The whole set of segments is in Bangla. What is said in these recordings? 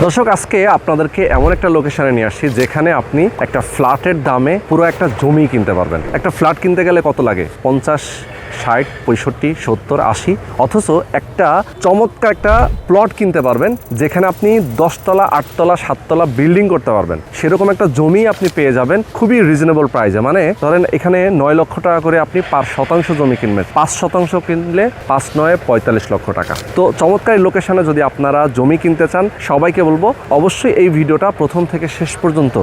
দর্শক আজকে আপনাদেরকে এমন একটা লোকেশনে নিয়ে আসছি যেখানে আপনি একটা ফ্ল্যাটের দামে পুরো একটা জমি কিনতে পারবেন। একটা ফ্ল্যাট কিনতে গেলে কত লাগে? 50, 60, 65, 70, 80, অথচ একটা চমৎকার একটা প্লট কিনতে পারবেন যেখানে আপনি 10 তলা, 8 তলা, 7 তলা বিল্ডিং করতে পারবেন। সেরকম একটা জমি আপনি পেয়ে যাবেন খুবই রিজনেবল প্রাইসে। মানে ধরেন এখানে 9 লক্ষ টাকা করে আপনি পার শতাংশ জমি কিনবেন, 5% কিনলে 5 9 45 লক্ষ টাকা। তো চমৎকার লোকেশনে যদি আপনারা জমি কিনতে চান, সবাইকে বলবো অবশ্যই এই ভিডিওটা প্রথম থেকে শেষ পর্যন্ত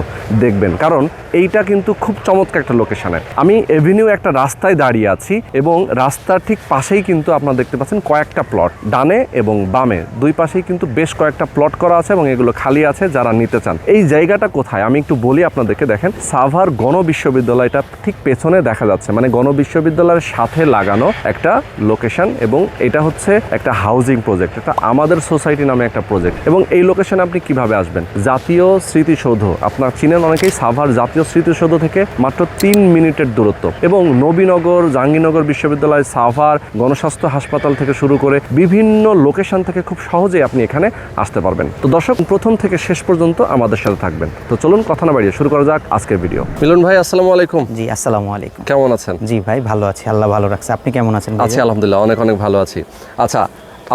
দেখবেন, কারণ এইটা কিন্তু খুব চমৎকার একটা লোকেশনে। আমি এভিনিউ একটা রাস্তায় দাঁড়িয়ে আছি এবং রাস্তার ঠিক পাশেই কিন্তু আপনারা দেখতে পাচ্ছেন কয়েকটা প্লট, ডানে এবং বামে দুই পাশেই কিন্তু বেশ কয়েকটা প্লট করা আছে এবং এগুলো খালি আছে যারা নিতে চান। এই জায়গাটা কোথায় আমি একটু বলি আপনাদেরকে। দেখেন, সাভার গণ বিশ্ববিদ্যালয়টা ঠিক পেছনে দেখা যাচ্ছে, মানে গণ বিশ্ববিদ্যালয়ের সাথে লাগানো একটা লোকেশন, এবং এটা হচ্ছে একটা হাউজিং প্রজেক্ট। এটা আমাদের সোসাইটি নামে একটা প্রজেক্ট। এবং এই লোকেশনে আপনি কিভাবে আসবেন? জাতীয় স্মৃতিসৌধ, আপনার চিনেন অনেকেই, সাভার জাতীয় স্মৃতিসৌধ থেকে মাত্র 3 মিনিটের দূরত্ব। এবং নবীনগর, জাহাঙ্গীরনগর বিশ্ববিদ্যালয়, সাভার গণস্বাস্থ্য হাসপাতাল থেকে শুরু করে বিভিন্ন লোকেশন থেকে খুব সহজেই আপনি এখানে আসতে পারবেন। তো দর্শক, প্রথম থেকে শেষ পর্যন্ত আমাদের সাথে থাকবেন। তো চলুন কথা না বাড়িয়ে শুরু করা যাক আজকের ভিডিও। মিলন ভাই, আসসালামু আলাইকুম। জি, আসসালামু আলাইকুম। কেমন আছেন? জি ভাই, ভালো আছি, আল্লাহ ভালো রাখছে। আপনি কেমন আছেন? আছি আলহামদুলিল্লাহ, অনেক অনেক ভালো আছি। আচ্ছা,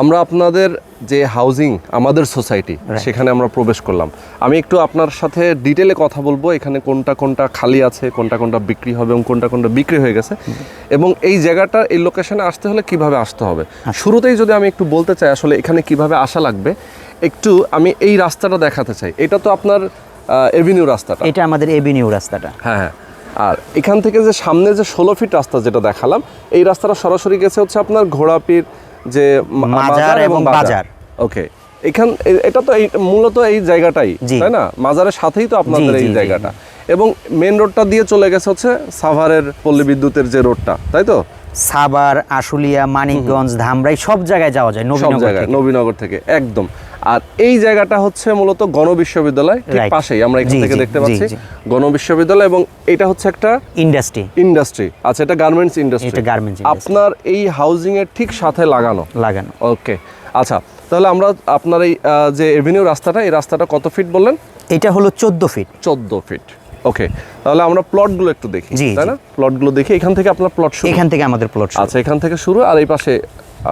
আমরা আপনাদের যে হাউজিং, আমাদের সোসাইটি, সেখানে আমরা প্রবেশ করলাম। আমি একটু আপনার সাথে ডিটেলে কথা বলবো, এখানে কোনটা কোনটা খালি আছে, কোনটা কোনটা বিক্রি হবে এবং কোনটা কোনটা বিক্রি হয়ে গেছে, এবং এই জায়গাটা, এই লোকেশনে আসতে হলে কিভাবে আসতে হবে। শুরুতেই যদি আমি একটু বলতে চাই আসলে এখানে কিভাবে আসা লাগবে, একটু আমি এই রাস্তাটা দেখাতে চাই। এটা তো আপনার এভিনিউ রাস্তাটা? এটা আমাদের এভিনিউ রাস্তাটা। হ্যাঁ হ্যাঁ। আর এখান থেকে যে সামনে যে 16 ফিট রাস্তা যেটা দেখালাম, এই রাস্তাটা সরাসরি গেছে হচ্ছে আপনার ঘোড়াপীর যে মাজার এবং বাজার। ওকে, এটা তো এই মূলত এই জায়গাটাই, তাই না? মাজারের সাথেই তো আপনাদের এই জায়গাটা। এবং মেন রোডটা দিয়ে চলে গেছে হচ্ছে সাভারের পল্লী বিদ্যুতের যে রোডটা, তাই তো? সাভার, আশুলিয়া, মানিকগঞ্জ, ধামরাই সব জায়গায় যাওয়া যায় নবীনগর থেকে একদম। আর এই জায়গাটা হচ্ছে মূলত গণ বিশ্ববিদ্যালয়, ঠিক পাশেই আমরা এখান থেকে দেখতে পাচ্ছি গণ বিশ্ববিদ্যালয়, এবং এটা হচ্ছে একটা ইন্ডাস্ট্রি। আচ্ছা, এটা গার্মেন্টস ইন্ডাস্ট্রি। আপনার এই হাউজিং এর ঠিক সাথে লাগানো। ওকে, আচ্ছা, তাহলে আমরা আপনার এই যে এভিনিউ রাস্তাটা, এই রাস্তাটা কত ফিট বললেন? এটা হলো 14 ফিট। 14 ফিট। ওকে, তাহলে আমরা প্লটগুলো একটু দেখি, তাই না? প্লটগুলো দেখি। এখান থেকে আপনার প্লট শুরু? এখান থেকে আমাদের প্লট শুরু। আচ্ছা, এখান থেকে শুরু। আর এই পাশে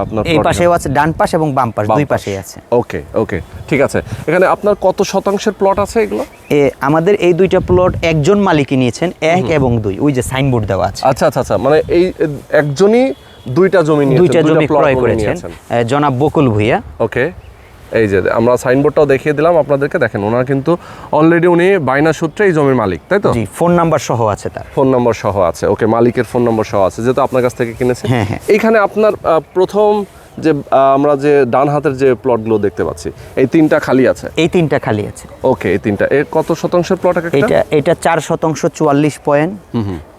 আপনার এই পাশেও আছে, ডান পাশ এবং বাম পাশ দুই পাশেই আছে। ওকে ওকে, ঠিক আছে। এখানে আপনার কত শতাংশের প্লট আছে এগুলো? আমাদের এই দুইটা প্লট একজন মালিকই নিয়েছেন, 1 এবং 2। ওই যে সাইনবোর্ড দেওয়া আছে। আচ্ছা আচ্ছা আচ্ছা, মানে এই একজনই দুইটা জমি ক্রয় করেছেন, জনাব বকুল ভুইয়া। ওকে, এই যে আমরা সাইনবোর্ডটাও দেখিয়ে দিলাম আপনাদেরকে। দেখেন, ওনার কিন্তু অলরেডি উনি বায়না সূত্রে এই জমির মালিক, তাই তো? জি, ফোন নাম্বার সহ আছে, তার ফোন নাম্বার সহ আছে। ওকে, মালিকের ফোন নাম্বার সহ আছে, যেহেতু আপনার কাছ থেকে কিনেছে। হ্যাঁ। এইখানে আপনার প্রথম যে আমরা যে ডান হাতের যে প্লটগুলো দেখতে পাচ্ছি, এই 3টা খালি আছে। ওকে, এই 3টা এর কত শতাংশের প্লট? এটা 4 শতাংশ 44 পয়েন্ট,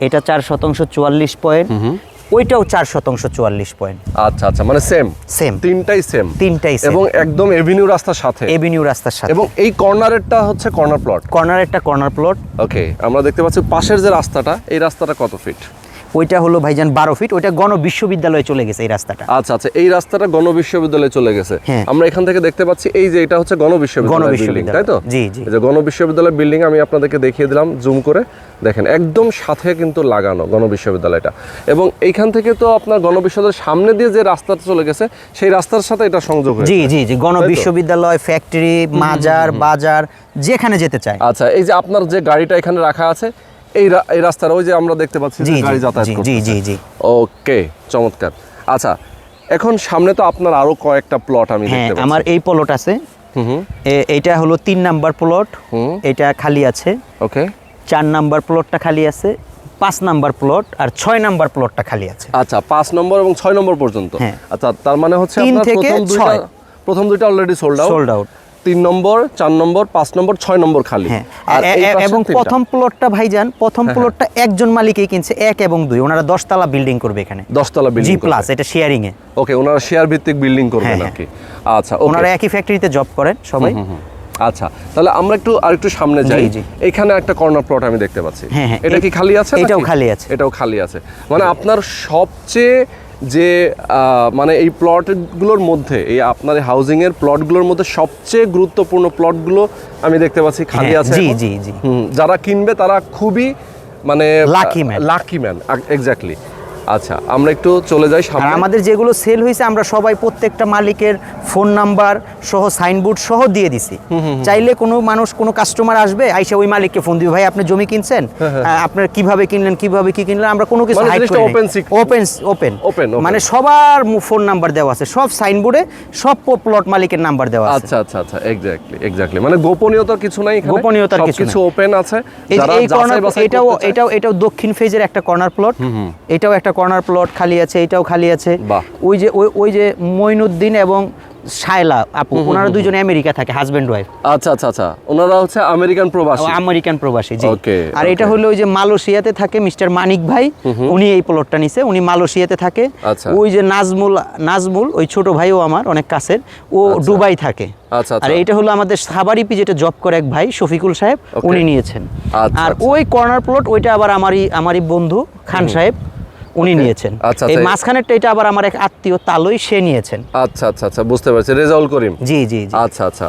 এটা 4 শতাংশ 44 পয়েন্ট, ওইটাও 4 শতাংশ 44 পয়েন্ট। আচ্ছা আচ্ছা, মানে সেম তিনটাই সেম এবং একদম এভিনিউ রাস্তার সাথে। এবং এই কর্নারেরটা হচ্ছে কর্নার প্লট। ওকে, আমরা দেখতে পাচ্ছি পাশের যে রাস্তাটা, এই রাস্তাটা কত ফিট? ওইটা হলো ভাইজান 12 ফিট। ওইটা গণ বিশ্ববিদ্যালয়ে চলে গেছে এই রাস্তাটা। আচ্ছা আচ্ছা, এই রাস্তাটা গণ বিশ্ববিদ্যালয়ে চলে গেছে। আমরা এখান থেকে দেখতে পাচ্ছি এই যে এটা হচ্ছে গণ বিশ্ববিদ্যালয় বিল্ডিং, তাই তো? জি। এই যে গণ বিশ্ববিদ্যালয় বিল্ডিং আমি আপনাদেরকে দেখিয়ে দিলাম জুম করে। দেখেন, একদম সাথে কিন্তু লাগানো গণ বিশ্ববিদ্যালয়টা। এবং এইখান থেকে তো আপনার গণ বিশ্ববিদ্যালয়ের সামনে দিয়ে যে রাস্তাটা চলে গেছে, সেই রাস্তার সাথে এটা সংযোগ হয়েছে। জি, গণ বিশ্ববিদ্যালয়, ফ্যাক্টরি, মাজার, বাজার, যেখানে যেতে চায়। আচ্ছা, এই যে আপনার যে গাড়িটা এখানে রাখা আছে, এই রাস্তার ওই যে আমরা দেখতে পাচ্ছি গাড়ি যাতায়াত করছে। জি। ওকে, চমৎকার। আচ্ছা, এখন সামনে তো আপনার আরো কয়েকটা প্লট আমি দেখতে পাচ্ছি। আমার এই প্লট আছে। এইটা হলো 3 নাম্বার প্লট, এটা খালি আছে। ওকে, 4 নাম্বার প্লটটা খালি আছে, 5 নাম্বার প্লট আর 6 নাম্বার প্লটটা খালি আছে। আচ্ছা, 5 নম্বর এবং 6 নম্বর পর্যন্ত। আচ্ছা, তার মানে হচ্ছে আপনার প্রথম দুইটা অলরেডি সোল্ড আউট। 3 নম্বর, 4 নম্বর, 5 নম্বর, 6 নম্বর খালি। এবং প্রথম প্লটটা ভাইজান, প্রথম প্লটটা একজন মালিকই কিনছে, 1 এবং 2। ওনারা 10 তলা বিল্ডিং করবে এখানে। 10 তলা বিল্ডিং জি প্লাস, এটা শেয়ারিং এ। ওকে, ওনারা শেয়ার ভিত্তিক বিল্ডিং করবে নাকি? আচ্ছা, ওনারা একই ফ্যাক্টরিতে জব করেন সবাই। আচ্ছা, তাহলে আমরা আরেকটু সামনে যাই। এখানে একটা কর্নার প্লট আমি দেখতে পাচ্ছি। এটা কি খালি আছে? এটাও খালি আছে। মানে আপনার সবচেয়ে যে মানে এই প্লটগুলোর মধ্যে এই আপনার হাউজিংয়ের প্লটগুলোর মধ্যে সবচেয়ে গুরুত্বপূর্ণ প্লটগুলো আমি দেখতে পাচ্ছি খালি আছে জি এখন। জি জি যারা কিনবে তারা খুবই মানে Lucky man. Lucky man exactly. আচ্ছা আমরা একটু চলে যাই আর সামনে। আমাদের যেগুলো সেল হয়েছে আমরা সবাই প্রত্যেকটা মালিকের ফোন নাম্বার সহ সাইনবোর্ড সহ দিয়ে দিছি। চাইলে কোনো মানুষ কোনো কাস্টমার আসবে আইসা ওই মালিককে ফোন দিবে, ভাই আপনি জমি কিনছেন, আপনার কিভাবে কিনলেন কিভাবে কি কিনলেন, আমরা কোনো কিছু মানে হাইড জিনিসটা করি open secret। Open Open। মানে সবার ফোন নাম্বার দেওয়া আছে, সব সাইনবোর্ডে সব প্লট মালিকের নাম্বার দেওয়া আছে। আচ্ছা আচ্ছা আচ্ছা এক্স্যাক্টলি মানে গোপনীয়তার কিছু নাই এখানে, গোপনীয়তার কিছু কিছু ওপেন আছে। এই যে যারা এই কর্নার, যাচাই বাছাই এটাও করতে চায়- এটাও এটাও দক্ষিণ ফেজের একটা কর্নার প্লট, এটাও একটা কর্নার প্লট খালি আছে, এটাও খালি আছে। বাহ। ওই যে মঈনুদ্দিন এবং শায়লা আপু, ওনারা দুইজনে আমেরিকা থাকে, হাজবেন্ড ওয়াইফ, আচ্ছা আচ্ছা আচ্ছা ওনারা হচ্ছে আমেরিকান প্রবাসী। আমেরিকান প্রবাসী জি। Okay, আর এটা okay. হলো ওই যে মালয়েশিয়াতে থাকে মিস্টার মানিক ভাই, উনি এই প্লটটা নিছে, উনি মালয়েশিয়াতে থাকে। আচ্ছা। ওই যে নাজমুল ওই ছোট ভাইও আমার অনেক কাছের, ও দুবাই থাকে। আচ্ছা, আর আচ্ছা। এটা হলো আমাদের সাবারিপি যেটা জব করে এক ভাই শফিকুল সাহেব, Okay. উনি নিয়েছেন। আচ্ছা, আর আচ্ছা। ওই কর্নার প্লট ওইটা আবার আমারই বন্ধু খান সাহেব উনি নিয়েছেন। আচ্ছা, এই আচ্ছা। মাঝখানেরটা এটা আবার আমার এক আত্মীয় তালই সে নিয়েছেন। আচ্ছা আচ্ছা আচ্ছা বুঝতে পারছি, রেজাউল করিম। জি জি জি। আচ্ছা আচ্ছা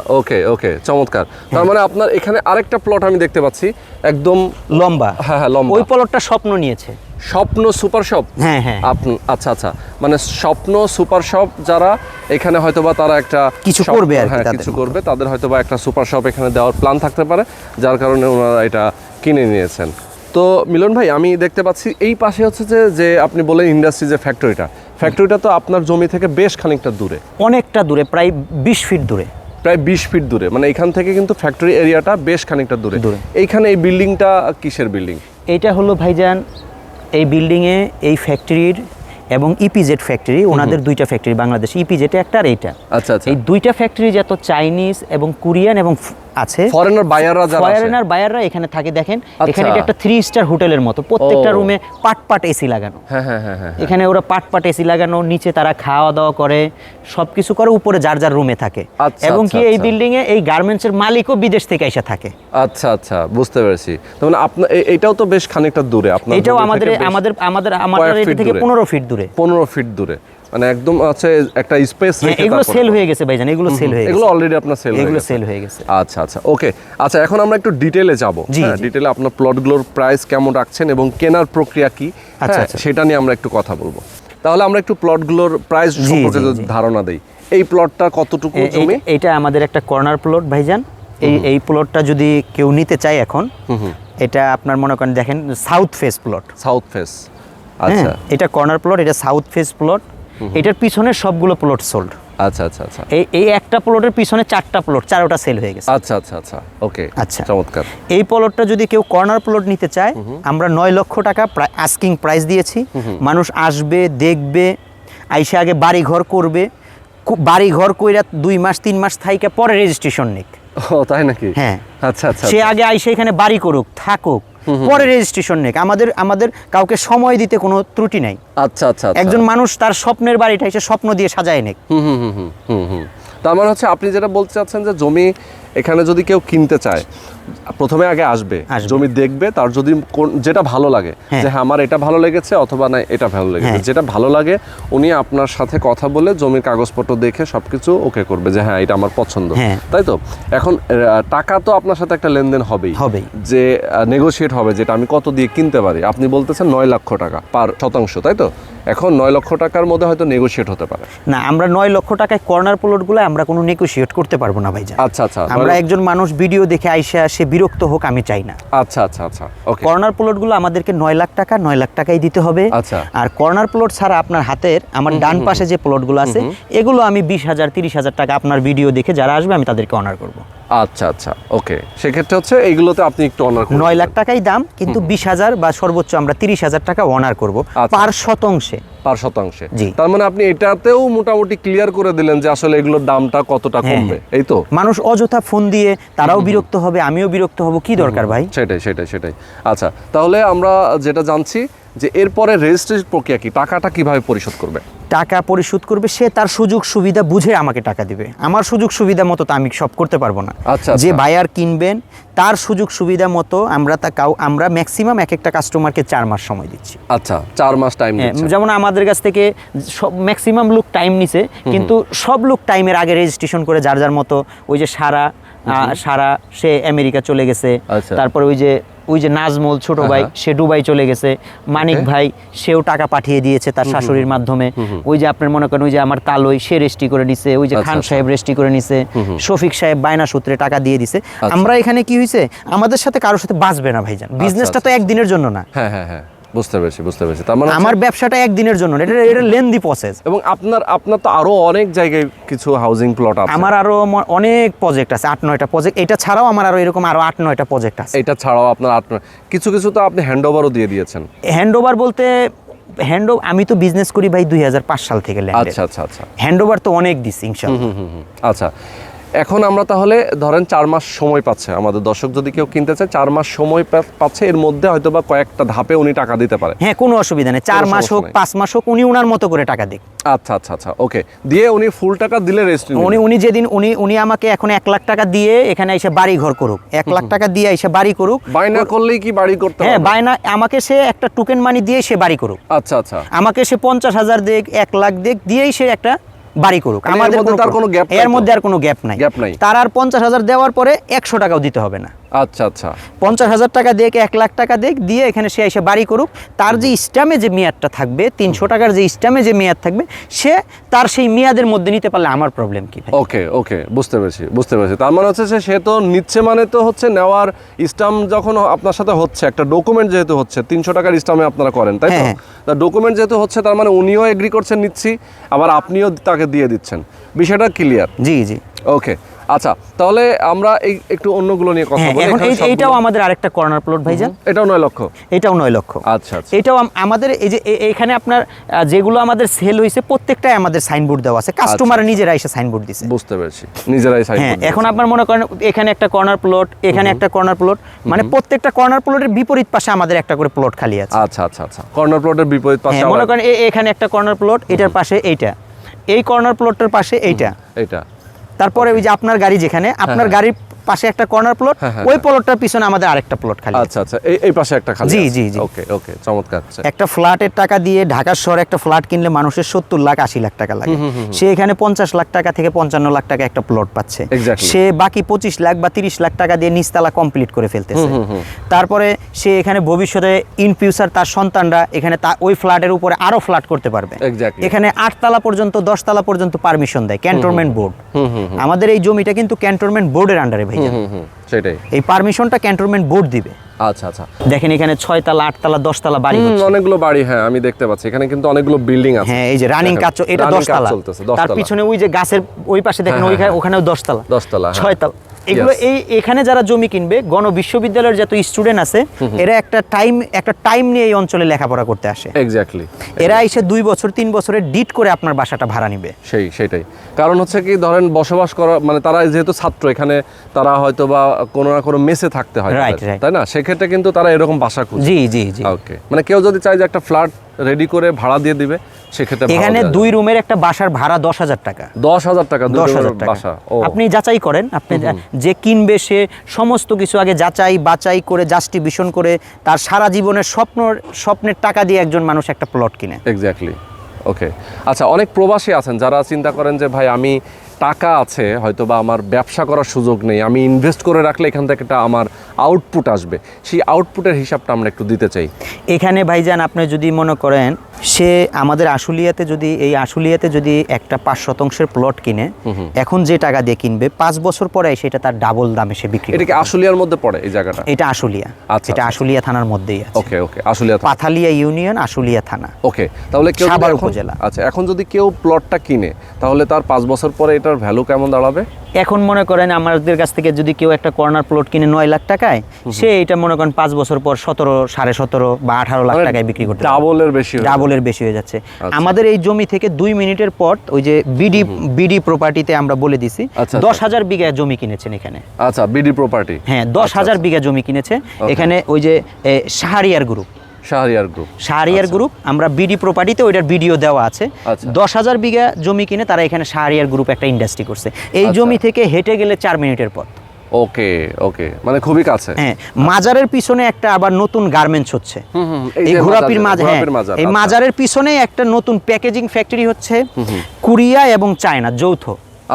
ওকে চমৎকার। তার মানে আপনার এখানে আরেকটা প্লট আমি দেখতে পাচ্ছি একদম লম্বা। হ্যাঁ লম্বা। ওই প্লটটা স্বপ্ন নিয়েছে। স্বপ্ন সুপার শপ। হ্যাঁ হ্যাঁ। আচ্ছা আচ্ছা মানে স্বপ্ন সুপার শপ যারা এখানে হয়তোবা তারা একটা কিছু shop- করবে আর কি হ্যাঁ তাদের কিছু করবে, তাদের হয়তোবা একটা সুপার শপ এখানে দেওয়ার প্ল্যান থাকতে পারে, যার কারণে ওনারা এটা কিনে নিয়েছেন। তো মিলন ভাই আমি দেখতে পাচ্ছি এই পাশে হচ্ছে যে আপনি বলেন ইন্ডাস্ট্রি যে ফ্যাক্টরিটা তো আপনার জমি থেকে বেশ খানিকটা দূরে, অনেকটা দূরে, প্রায় 20 ফিট দূরে। প্রায় 20 ফিট দূরে, মানে এখান থেকে কিন্তু ফ্যাক্টরি এরিয়াটা বেশ খানিকটা দূরে। এইখানে এই বিল্ডিংটা কিসের বিল্ডিং? এইটা হলো ভাইজান, এই বিল্ডিংয়ে এই ফ্যাক্টরির এবং ইপিজেড ফ্যাক্টরি, ওনাদের দুইটা ফ্যাক্টরি বাংলাদেশ, ইপিজেড একটা আর এইটা। আচ্ছা আচ্ছা এই দুইটা ফ্যাক্টরি যত চাইনিজ এবং কোরিয়ান এবং আছে ফরেনার বায়াররা যারা আছে। ফরেনার বায়াররা এখানে থাকে। দেখেন আচ্ছা। এখানে এটা একটা 3 স্টার হোটেলের মতো, প্রত্যেকটা ও। রুমে পাট এসি লাগানো। হ্যাঁ হ্যাঁ হ্যাঁ হ্যাঁ এখানে ওরা পাট এসি লাগানো, নিচে তারা খাওয়া দাওয়া করে, সবকিছু করে, উপরে যার রুমে থাকে। আচ্ছা, এবং আচ্ছা, কি এই আচ্ছা। বিল্ডিং এ এই গার্মেন্টসের মালিকও বিদেশ থেকে এসে থাকে। আচ্ছা আচ্ছা বুঝতে পেরেছি। তার মানে আপনার এটাও তো বেশ খানিকটা দূরে আপনার এটাও জমি আমাদের থেকে বেশ আমাদের আমাদের আমাদের কয়েক এটা ফিট থেকে দূরে। 15 ফিট দূরে। 15 ফিট দূরে, মানে একদম আছে একটা স্পেস হ্যাঁ, রেখে এগুলো তারপরে সেল হয়ে গেছে ভাইজান, এগুলো সেল হয়ে এগুলো গেছে, অলরেডি আপনার সেল এগুলো সেল হয়ে গেছে। আচ্ছা আচ্ছা ওকে। আচ্ছা এখন আমরা একটু ডিটেইলে যাব। জি, হ্যাঁ জি। ডিটেইলে আপনার প্লটগুলোর প্রাইস কেমন রাখছেন এবং কেনার প্রক্রিয়া কি, আচ্ছা, হ্যাঁ, আচ্ছা। সেটা নিয়ে আমরা একটু কথা বলবো। তাহলে আমরা একটু প্লটগুলোর প্রাইস জি, সম্পর্কে জি, যদি জি। ধারণা দেই, এই প্লটটা কতটুকু জমি? এটা আমাদের একটা কর্নার প্লট ভাইজান। এই প্লটটা যদি কেউ নিতে চায় এখন, এটা আপনার মনে করেন দেখেন south face plot. South face. আচ্ছা এটা কর্নার প্লট, এটা সাউথ ফেস প্লট। এটার পিছনে সবগুলো প্লট সোল্ড। আচ্ছা আচ্ছা আচ্ছা এই একটা প্লটের পিছনে 4টা প্লট, 4টা সেল হয়ে গেছে। আচ্ছা আচ্ছা আচ্ছা ওকে আচ্ছা। চমৎকার। এই প্লটটা যদি কেউ কর্নার প্লট নিতে চায়, আমরা 9 লক্ষ টাকা আস্কিং প্রাইস দিয়েছি। মানুষ আসবে, দেখবে, আইসা আগে বাড়ি ঘর করবে, বাড়ি ঘর কইরা 2 মাস 3 মাস থাইকা পরে রেজিস্ট্রেশন নিক। ও তাই নাকি? হ্যাঁ। আচ্ছা আচ্ছা সে আগে আইসা এখানে বাড়ি করুক, থাকুক, পরে রেজিস্ট্রেশন নিক। আমাদের কাউকে সময় দিতে কোনো ত্রুটি নাই। আচ্ছা আচ্ছা আচ্ছা। একজন মানুষ তার স্বপ্নের বাড়িটা এসে স্বপ্ন দিয়ে সাজায় নিক। হুম। তার মানে হচ্ছে আপনি যেটা বলতে চাচ্ছেন যে জমি এখানে যদি কেউ কিনতে চায়, প্রথমে আগে আসবে, জমি দেখবে, তার যদি যেটা ভালো লাগে, হ্যাঁ। যে হ্যাঁ আমার এটা ভালো লেগেছে অথবা না এটা ভালো লেগেছে, হ্যাঁ। যেটা ভালো লাগে উনি আপনার সাথে কথা বলে জমির কাগজপত্র দেখে সবকিছু ওকে করবে যে হ্যাঁ এটা আমার পছন্দ, হ্যাঁ। তাই তো? এখন টাকা তো আপনার সাথে একটা লেনদেন হবেই, যে নেগোশিয়েট হবে যেটা আমি কত দিয়ে কিনতে পারি। আপনি বলতেছেন 9 লক্ষ টাকা পার শতাংশ, তাই তো? এখন 9 লক্ষ টাকার মধ্যে হয়তো নেগোশিয়েট হতে পারে না। আমরা 9 লক্ষ টাকায় কর্নার প্লটগুলো আমরা কোনো নেগোশিয়েট করতে পারবো না ভাইজান। আচ্ছা আচ্ছা আমরা একজন মানুষ ভিডিও দেখে আইসা সে বিরক্ত হোক, আমি চাই না। আচ্ছা আচ্ছা আচ্ছা ওকে। কর্নার প্লটগুলো আমাদেরকে 9 লাখ টাকাই দিতে হবে। আচ্ছা। আর কর্নার প্লট ছাড়া আপনার হাতের আমার ডান পাশে যে প্লটগুলো আছে, এগুলো আমি 20,000 30,000 টাকা আপনার ভিডিও দেখে যারা আসবে আমি তাদেরকে অনার করব। আচ্ছা আচ্ছা ওকে। সেক্ষেত্রে হচ্ছে এইগুলোতে আপনি একটু অনার করবেন। 9 লাখ টাকাই দাম, কিন্তু 20,000 বা সর্বোচ্চ আমরা 30,000 টাকা অনার করব আচ্ছা। পার শতাংশে। পার শতাংশে। জি। তার মানে আপনি এটাতেও মোটামুটি ক্লিয়ার করে দিলেন যে আসলে এগুলোর দামটা কতটা কমবে, এই তো? মানুষ অযথা ফোন দিয়ে তারাও বিরক্ত হবে, আমিও বিরক্ত হব, কি দরকার ভাই? সেটাই। আচ্ছা তাহলে আমরা যেটা জানছি যে এরপরে রেজিস্ট্রেশন প্রক্রিয়া কি, টাকাটা কিভাবে পরিশোধ করবে? টাকা পরিশোধ করবে সে তার সুযোগ সুবিধা বুঝে আমাকে টাকা দিবে। আমার সুযোগ সুবিধা মতো তো আমি সব করতে পারবো না। আচ্ছা, যে আচ্ছা। বায়ার কিনবেন তার সুযোগ সুবিধা মতো আমরা ম্যাক্সিমাম এক একটা কাস্টমারকে 4 মাস সময় দিচ্ছি। আচ্ছা, 4 মাস টাইম দিচ্ছেন। যেমন আমাদের কাছ থেকে সব ম্যাক্সিমাম লোক টাইম নিছে, কিন্তু সব লোক টাইমের আগে রেজিস্ট্রেশন করে যার যার মতো, ওই যে সারা সে আমেরিকা চলে গেছে, আচ্ছা। তারপরে ওই যে নাজমুল ছোট ভাই সে দুবাই চলে গেছে, মানিক ভাই সেও টাকা পাঠিয়ে দিয়েছে তার শাশুড়ির মাধ্যমে, ওই যে আপনার মনে করেন ওই যে আমার তালই সে রেজিস্ট্রি করে নিছে, ওই যে খান সাহেব রেজিস্ট্রি করে নিছে, শফিক সাহেব বায়না সূত্রে টাকা দিয়ে দিছে। আমরা এখানে কি হয়েছে, আমাদের সাথে কারোর সাথে বাঁচবে না ভাইজান, বিজনেসটা তো একদিনের জন্য না। হ্যাঁ হ্যাঁ হ্যাঁ, বুঝতে পেরেছি। তার মানে আমার ব্যবসাটা একদিনের জন্য, এটা লেন্দি প্রসেস। এবং আপনার তো আরো অনেক জায়গায় কিছু হাউজিং প্লট আছে। আমার আরো অনেক প্রজেক্ট আছে, 8-9টা প্রজেক্ট। এটা ছাড়াও আমার আরো এরকম আরো 8-9টা প্রজেক্ট আছে। এটা ছাড়াও আপনার কিছু তো আপনি হ্যান্ডওভারও দিয়ে দিয়েছেন। হ্যান্ডওভার বলতে আমি তো বিজনেস করি ভাই 2005 সাল থেকে ল্যান্ডে। আচ্ছা। হ্যান্ডওভার তো অনেক দিছি ইনশাআল্লাহ। আচ্ছা, এখন আমরা তাহলে ধরেন 4 মাস সময় পাচ্ছে আমাদের দর্শক, যদি কেউ কিনতে চায় 4 মাস সময় পাচ্ছে, এর মধ্যে হয়তো বা কয়েকটা ধাপে উনি টাকা দিতে পারে। হ্যাঁ, কোনো অসুবিধা নেই, 4 মাস হোক 5 মাস হোক, উনি ওনার মতো করে টাকা দিক। আচ্ছা, ওকে। দিয়ে উনি ফুল টাকা দিলে রেজিস্ট্রি উনি যেদিন উনি আমাকে এখন 1 লাখ টাকা দিয়ে এখানে এসে বাড়ি ঘর করুক, 1 লাখ টাকা দিয়ে এসে বাড়ি করুক। বায়না করলেই কি বাড়ি করতে হবে? হ্যাঁ, বায়না আমাকে সে একটা টোকেন মানি দিয়ে সে বাড়ি করুক। আচ্ছা। আমাকে সে 50,000 দেখ, 1 লাখ দেখ, দিয়েই সে একটা বাড়ি করুক। আমাদের তার কোনো গ্যাপ এর মধ্যে আর কোনো গ্যাপ নাই। তার আর 50,000 দেওয়ার পরে 100 টাকাও দিতে হবে না। আচ্ছা 50,000 টাকা দেখ, 1 লাখ টাকা দেখ, দিয়ে এখানে সে এসে বাড়ি করুক। তার যে স্ট্যাম্পে যে মেয়াদটা থাকবে, 300 টাকার যে স্ট্যাম্পে যে মেয়াদ থাকবে, সে তার সেই মেয়াদের মধ্যে নিতে পারলে আমার প্রবলেম কি ভাই? ওকে, বুঝতে পেরেছি। তার মানে হচ্ছে সে তো নিচ্ছে, মানে তো হচ্ছে নেওয়ার স্ট্যাম্প যখন আপনার সাথে হচ্ছে, একটা ডকুমেন্ট যেহেতু হচ্ছে, 300 টাকার স্ট্যাম্পে আপনারা করেন, তাই তো? তার ডকুমেন্ট যেহেতু হচ্ছে, তার মানে উনিও এগ্রি করছেন নিচ্ছি, আবার আপনিও তাকে দিয়ে দিচ্ছেন। বিষয়টা ক্লিয়ার? জি। ওকে, আচ্ছা, তাহলে আমরা একটু অন্যগুলো নিয়ে কথা বলি। এখন এইটাও আমাদের আরেকটা কর্নার প্লট ভাইজান। এটাও 9 লক্ষ। এটাও 9 লক্ষ। আচ্ছা। এটাও আমাদের এই যে এখানে আপনার যেগুলো আমাদের সেল হয়েছে প্রত্যেকটাই আমাদের সাইনবোর্ড দেওয়া আছে, কাস্টমার নিজেরা এসে সাইনবোর্ড দিছে। বুঝতে পেরেছি, নিজেরাই সাইনবোর্ড। হ্যাঁ, এখন আপনার মনে করেন এখানে একটা কর্নার প্লট, এখানে একটা কর্নার প্লট, মানে প্রত্যেকটা কর্নার প্লটের বিপরীত পাশে আমাদের একটা করে প্লট খালি আছে। আচ্ছা। কর্নার প্লটের বিপরীত পাশে মনে করেন এখানে একটা কর্নার প্লট, এটার পাশে এইটা, এই কর্নার প্লটের পাশে এইটা। তারপরে ওই যে আপনার গাড়ি, যেখানে আপনার গাড়ির পাশে একটা কর্নার প্লট, ওই প্লটটার পিছনে আমাদের আরেকটা প্লট খালি। আচ্ছা, এই পাশে একটা খালি। জি। ওকে, চমৎকার। একটা ফ্ল্যাটের টাকা দিয়ে ঢাকার শহরে একটা ফ্ল্যাট কিনলে মানুষের 70 লাখ 80 লাখ টাকা লাগে, সে এখানে 50 লাখ টাকা থেকে 55 লাখ টাকা একটা প্লট পাচ্ছে। সে বাকি 25 লাখ বা 30 লাখ টাকা দিয়ে নিচতলা কমপ্লিট করে ফেলতেছে। তারপরে সে এখানে ভবিষ্যতে ইন ফিউচার তার সন্তানরা এখানে ওই ফ্ল্যাটের উপরে আরো ফ্ল্যাট করতে পারবে। এখানে 8 তলা পর্যন্ত 10 তলা পর্যন্ত পারমিশন দেয় ক্যান্টনমেন্ট বোর্ড। আমাদের এই জমিটা কিন্তু ক্যান্টনমেন্ট বোর্ডের আন্ডারে ভাই। সেটাই, এই পারমিশনটা ক্যান্টনমেন্ট বোর্ড দিবে। আচ্ছা। দেখেন এখানে 6 তলা 8 তলা 10 তলা বাড়ি হচ্ছে, অনেকগুলো বাড়ি। হ্যাঁ, আমি দেখতে পাচ্ছি এখানে কিন্তু অনেকগুলো বিল্ডিং আছে। হ্যাঁ, এই যে রানিং কাজ, এটা 10 তলা। তার পিছনে ওই যে গাছের ওই পাশে দেখেন, ওখানেও 10 তলা 6 তলা। এগুলো এখানে যারা জমি কিনবে, গণ বিশ্ববিদ্যালয়ের যত স্টুডেন্ট আছে, এরা একটা টাইম নিয়ে এই অঞ্চলে লেখাপড়া করতে আসে। এক্স্যাক্টলি। এরা এসে 2 বছর 3 বছরের ডিট করে আপনার বাসাটা ভাড়া নিবে। সেটাই কারণ হচ্ছে কি, ধরেন বসবাস করা মানে তারা যেহেতু ছাত্র, এখানে তারা হয়তো বা কোনো না কোনো মেসে থাকতে হয়, তাই না? সেক্ষেত্রে কিন্তু তারা এরকম বাসা খুঁজে। জি। ওকে, মানে কেউ যদি চায় যে একটা ফ্ল্যাট রেডি করে ভাড়া দিয়ে দিবে, সেক্ষেত্রে এখানে 2 রুমের একটা বাসার ভাড়া 10,000 টাকা। 10,000 টাকা বাসা। আপনি যাচাই করেন, আপনি যে কিনবে সে সমস্ত কিছু আগে যাচাই বাছাই করে, জাস্টিফিকেশন করে, তার সারা জীবনের স্বপ্নের টাকা দিয়ে একজন মানুষ একটা প্লট কিনে। এক্স্যাক্টলি। ওকে, আচ্ছা, অনেক প্রবাসী আছেন যারা চিন্তা করেন যে ভাই আমি টাকা আছে হয়তো বা আমার ব্যবসা করার সুযোগ নেই, আমি ইনভেস্ট করে রাখলে এখান থেকে একটা আমার আউটপুট আসবে, সেই আউটপুটের হিসাবটা আমরা একটু দিতে চাই। এখানে ভাইজান আপনি যদি মনে করেন সে আমাদের আশুলিয়াতে যদি একটা 5 শতাংশের প্লট কিনে, এখন যে টাকা দিয়ে কিনবে 5 বছর পরে সেটা তার ডাবল দামে সে বিক্রি। এটা কি আশুলিয়ার মধ্যে পড়ে এই জায়গাটা? এটা আশুলিয়া। আচ্ছা, এটা আশুলিয়া থানার মধ্যেই আছে। ওকে, আশুলিয়া, পাথালিয়া ইউনিয়ন, আশুলিয়া থানা। ওকে, তাহলে কেউ সাভার উপজেলা। আচ্ছা, এখন যদি কেউ প্লটটা কিনে, তাহলে তার 5 বছর পরে এটার ভ্যালু কেমন দাঁড়াবে? এখন মনে করেন আমাদের কাছ থেকে যদি কেউ একটা কর্নার প্লট কিনে 9 লাখ টাকায়, সে এটা মনে করেন 5 বছর পর 17, 17.5 বা 18 লাখ টাকায় বিক্রি করতে পারবে। ডাবলের বেশি হয়ে যাচ্ছে। আমাদের এই জমি থেকে 2 মিনিটের পর ওই যে বিডি প্রপার্টিতে আমরা বলে দিছি 10,000 বিঘা জমি কিনেছেন এখানে। আচ্ছা, বিডি প্রপার্টি। হ্যাঁ, 10,000 বিঘা জমি কিনেছে এখানে। ওই যে শাহরিয়ার গ্রুপ আমরা বিডি প্রপার্টিতে ওইটার ভিডিও দেওয়া আছে। 10,000 বিঘা জমি কিনে তারা এখানে শাহরিয়ার গ্রুপ একটা ইন্ডাস্ট্রি করছে। এই জমি থেকে হেঁটে গেলে 4 মিনিটের পথ। ওকে ওকে, মানে খুবই কাছে। হ্যাঁ, মাজারের পিছনে একটা আবার নতুন গার্মেন্টস হচ্ছে। এই যে ঘোরাপির মাজার, হ্যাঁ, মাজার, এই আচ্ছা। মাজারের পিছনে একটা নতুন প্যাকেজিং ফ্যাক্টরি হচ্ছে, কোরিয়া এবং চায়না যৌথ,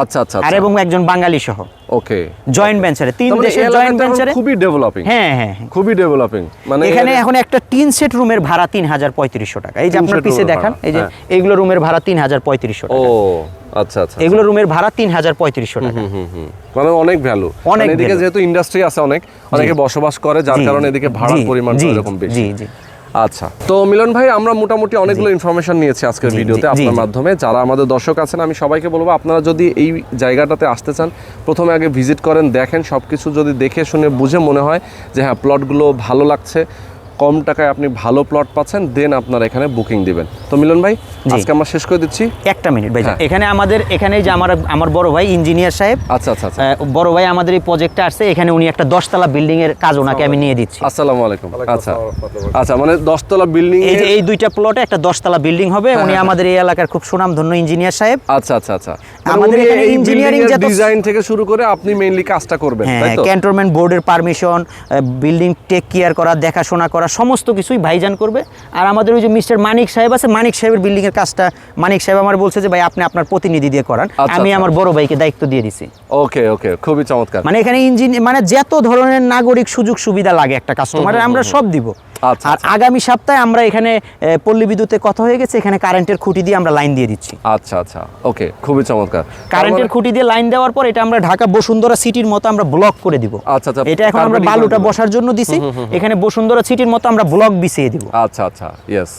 আচ্ছা আচ্ছা আর এবং একজন বাঙালি সহ ওকে জয়েন্ট ভেঞ্চারে, তিন দেশের জয়েন্ট ভেঞ্চারে। খুবই ডেভেলপিং। হ্যাঁ হ্যাঁ হ্যাঁ। খুবই ডেভেলপিং। মানে এখানে এখন একটা 3 সেট রুমের ভাড়া 3,3500 টাকা। এই যে 3 আপনার সেট পিছে রুমের দেখান, ভাড়া, এই যে হ্যাঁ। এইগুলো রুমের ভাড়া 3,3500 ও টাকা। আচ্ছা আচ্ছা, এগুলো রুমের ভাড়া 3,3500 টাকা। মানে অনেক ভ্যালু। অনেক এদিকে value। যেহেতু ইন্ডাস্ট্রি আছে অনেকে বসবাস করে, যার জি, কারণে এদিকে ভাড়ার জি, পরিমাণ জি, এরকম বেশি। জি জি। আচ্ছা, তো মিলন ভাই, আমরা মোটামুটি অনেকগুলো ইনফরমেশন নিয়েছি আজকের জি, ভিডিওতে জি, আপনার জি। মাধ্যমে। যারা আমাদের দর্শক আছেন, আমি সবাইকে বলবো আপনারা যদি এই জায়গাটাতে আসতে চান, প্রথমে আগে ভিজিট করেন, দেখেন সব কিছু যদি দেখে শুনে বুঝে মনে হয় যে হ্যাঁ প্লটগুলো ভালো লাগছে, কম টাকায় আপনি ভালো প্লট পাচ্ছেন, দেন আপনারা এখানে বুকিং দিবেন। তো মিলন ভাই, আজকে আমরা শেষ করে দিচ্ছি। একটা মিনিট ভাই, হ্যাঁ। এখানে আমাদের এখানে যে আমার বড় ভাই ইঞ্জিনিয়ার সাহেব, আচ্ছা আচ্ছা আচ্ছা, বড় ভাই আমাদের এই প্রজেক্টে আসছে। এখানে উনি একটা 10 তলা বিল্ডিং এর কাজ ওনাকে আমি নিয়ে দিচ্ছি। আসসালামু আলাইকুম। আচ্ছা আচ্ছা, মানে 10 তলা বিল্ডিং। এই যে এই দুইটা প্লটে একটা 10 তলা বিল্ডিং হবে। উনি হ্যাঁ। আমাদের এই এলাকার খুব সুনামধন্য ইঞ্জিনিয়ার সাহেব। আচ্ছা আচ্ছা আচ্ছা, আমাদের এখানে ইঞ্জিনিয়ারিং engineering যত- ডিজাইন থেকে শুরু করে আপনি মেইনলি কাজটা করবেন, তাই হ্যাঁ, তো? ক্যান্টনমেন্ট বোর্ডের পারমিশন, বিল্ডিং টেক কেয়ার করা, দেখাশোনা করা, সমস্ত কিছুই ভাইজান করবে। আর আমাদের ওই যে মিস্টার মানিক সাহেব আছে, মানিক সাহেবের বিল্ডিং এর কাজটা মানিক সাহেব আমার বলছে যে ভাই আপনি আপনার প্রতিনিধি দিয়ে করান। আচ্ছা, আমি আচ্ছা। আমার বড় ভাইকে দায়িত্ব দিয়ে দিছি। ওকে ওকে, খুবই চমৎকার। মানে এখানে মানে যত ধরনের নাগরিক সুযোগ সুবিধা লাগে একটা কাস্টমারের, আমরা সব দিব। আচ্ছা, আর আগামী সপ্তাহে আমরা এখানে পল্লী বিদ্যুতে কথা হয়ে গেছে, এখানে কারেন্টের খুঁটি দিয়ে আমরা লাইন দিয়ে দিচ্ছি। আচ্ছা আচ্ছা, ওকে, খুবই চমৎকার। কারেন্টের খুঁটি দিয়ে লাইন দেওয়ার পর এটা আমরা ঢাকা বসুন্ধরা সিটির মতো আমরা ব্লক করে দিব। আচ্ছা, আচ্ছা, এটা এখন আমরা carpeting করে বালুটা দিবেন। বসার জন্য দিছি, এখানে বসুন্ধরা সিটির মতো আমরা ব্লক বিছিয়ে দিব। আচ্ছা আচ্ছা, ইয়েস।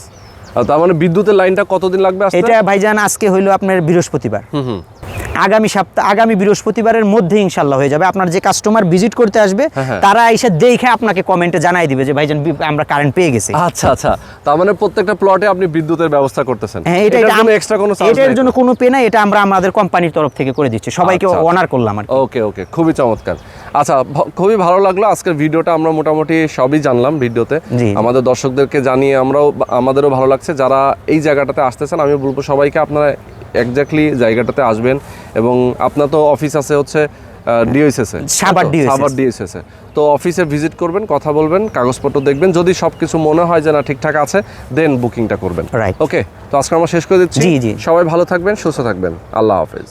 তার মানে বিদ্যুতের লাইনটা কতদিন লাগবে আসতে? এটা ভাইজান আজকে হইলো আপনার বৃহস্পতিবার, আগামী বৃহস্পতিবারের মধ্যে ইনশাল্লাহ হয়ে যাবে। আপনার যে কাস্টমার ভিজিট করতে আসবে হ্যাঁ। তারা এসে দেখে আপনাকে কমেন্টে জানাই দিবে যে ভাইজান আমরা কারেন্ট পেয়ে গেছি। আচ্ছা আচ্ছা, তার মানে প্রত্যেকটা প্লটে আপনি বিদ্যুতের ব্যবস্থা করতেছেন? হ্যাঁ, এটার জন্য এক্সট্রা কোনো চার্জ? এটার জন্য কোনো পে নাই, এটা আমরা আমাদের কোম্পানির তরফ থেকে করে দিচ্ছি, সবাইকে আচ্ছা, অনার করলাম আর কি। ওকে ওকে, খুবই চমৎকার। আচ্ছা, খুবই ভালো লাগলো আজকের ভিডিওটা। আমরা মোটামুটি সবই জানলাম ভিডিওতে। জি। আমাদের দর্শকদেরকে জানিয়ে আমাদেরও ভালো লাগছে। যারা এই জায়গাটাতে আসতেছেন, আমি বলবো সবাইকে আপনারা এক্স্যাক্টলি জায়গাটাতে আসবেন। এবং আপনার তো অফিস আছে হচ্ছে ডিওএসএসে, সাভার ডিওএসএসে, তো অফিসে ভিজিট করবেন, কথা বলবেন, কাগজপত্র দেখবেন। যদি সব কিছু মনে হয় যে না ঠিকঠাক আছে, দেন বুকিংটা করবেন। Right. ওকে, তো আজকে আমরা শেষ করে দিচ্ছি। জি, জি। সবাই ভালো থাকবেন, সুস্থ থাকবেন। আল্লাহ হাফেজ।